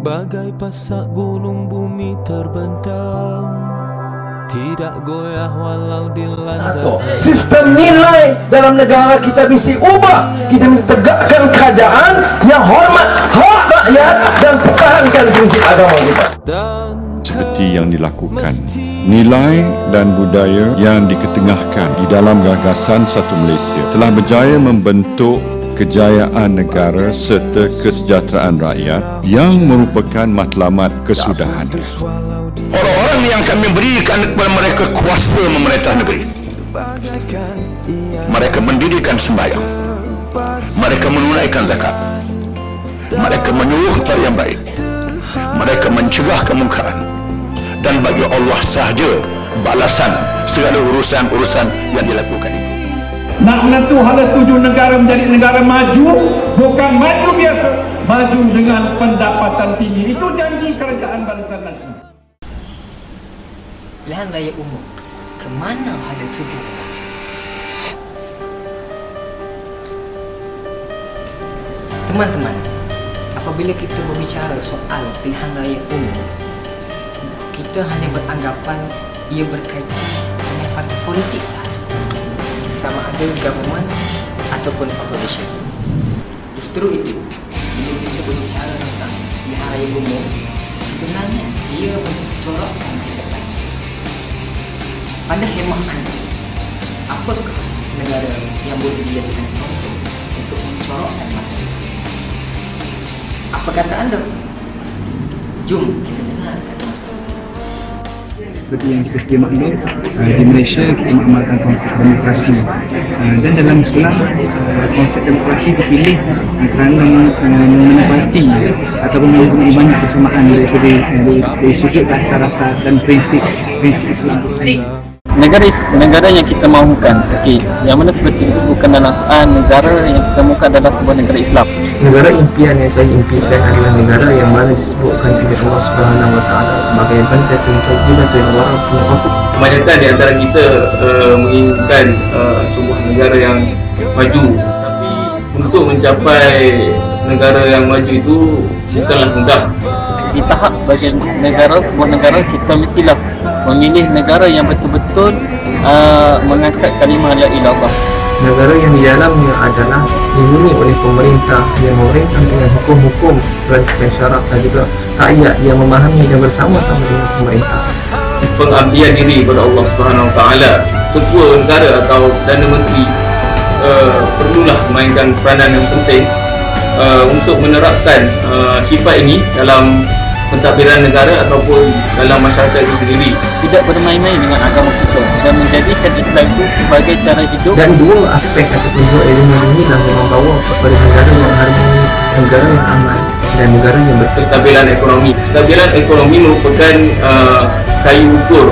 Bagai pasak gunung bumi terbentang, tidak goyah walau dilanda. Sistem nilai dalam negara kita mesti ubah. Kita mesti tegakkan kerajaan yang hormat hak rakyat dan pertahankan prinsip agama kita. Seperti yang dilakukan, nilai dan budaya yang diketengahkan di dalam gagasan Satu Malaysia telah berjaya membentuk kejayaan negara serta kesejahteraan rakyat yang merupakan matlamat kesudahan. Orang-orang yang kami berikan kepada mereka kuasa memerintah negeri, mereka mendirikan sembahyang, mereka menunaikan zakat, mereka menyuruh perkara yang baik, mereka mencegah kemungkaran, dan bagi Allah sahaja balasan segala urusan-urusan yang dilakukan itu. Nak menentu hala tuju negara menjadi negara maju, bukan maju biasa, maju dengan pendapatan tinggi. Itu janji kerajaan Barisan Nasional. Pilihan raya umum, ke mana hala tuju? Teman-teman, apabila kita berbicara soal pilihan raya umum, kita hanya beranggapan ia berkaitan dengan parti politik sahaja, sama ada government ataupun opposition. Justru itu, bila kita berbicara tentang pilihan raya umum, sebenarnya ia mencorokkan masa depan. Pada hemah anda, apakah negara yang boleh dijadikan contoh untuk mencorokkan masa depan? Apa kata anda? Jom kita dengarkan. Seperti yang kita sedia maklum, di Malaysia kita mengamalkan konsep demokrasi, dan dalam Islam konsep demokrasi dipilih kerana menepati ataupun mempunyai banyak kesamaan dari sudut rasa-rasa dan prinsip Islam itu sendiri. Negara yang kita mahukan, yang mana seperti disebutkan dalam Al-Quran, negara yang kita mahukan adalah sebuah negara Islam. Negara impian yang saya impikan adalah negara yang mana disebutkan oleh Allah Subhanahu Wa Taala sebagai baldatun thayyibun wa rabbun ghafur. Kebanyakan di antara kita menginginkan sebuah negara yang maju, tapi untuk mencapai negara yang maju itu bukanlah mudah. Di tahap sebagai sebuah negara, kita mestilah memilih negara yang betul-betul mengangkat kalimah la ilaha illallah. Negara yang di dalamnya adalah dihuni oleh pemerintah yang memerintah dengan hukum-hukum, perancangan syarak, dan juga rakyat yang memahami dan bersama-sama dengan pemerintah. Pengabdian diri kepada Allah Subhanahu Wa Taala, ketua negara atau Perdana Menteri perlulah memainkan peranan yang penting untuk menerapkan sifat ini dalam pentadbiran negara ataupun dalam masyarakat itu sendiri. Tidak bermain-main dengan agama kita dan menjadikan Islam itu sebagai cara hidup. Dan dua aspek ataupun dua elemen ini dah membawa kepada negara yang harmoni, negara yang aman, dan negara yang berkestabilan ekonomi. Kestabilan ekonomi merupakan kayu ukur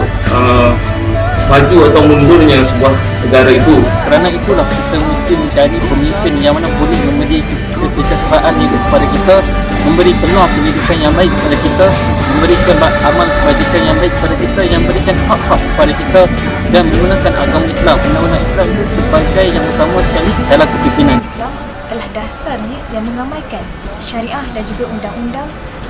maju atau mundurnya sebuah negara itu. Kerana itulah kita mesti mencari pemimpin yang mana boleh memberi kesejahteraan hidup kepada kita, memberi peluang pendidikan yang baik kepada kita, memberikan amal kebajikan yang baik kepada kita, yang berikan hak-hak kepada kita, dan menggunakan agama Islam, undang-undang Islam itu sebagai yang utama sekali dalam kepimpinan. Islam adalah dasarnya yang mengamalkan syariah dan juga undang-undang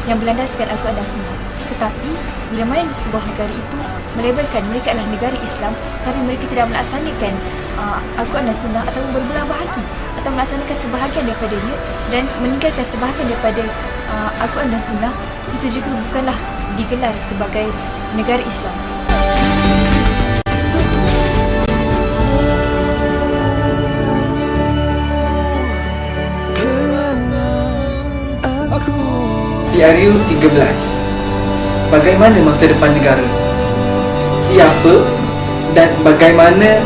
yang berlandaskan Al-Quran dan Sunnah. Tetapi bila mana di sebuah negara itu melabelkan mereka adalah negara Islam tapi mereka tidak melaksanakan Al-Quran dan Sunnah atau berbelah bahagi atau melaksanakan sebahagian daripadanya dan meninggalkan sebahagian daripada Al-Quran dan Sunnah, itu juga bukanlah digelar sebagai negara Islam. PRU 13. Bagaimana masa depan negara? Siapa dan bagaimana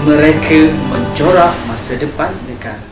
mereka mencorak masa depan negara?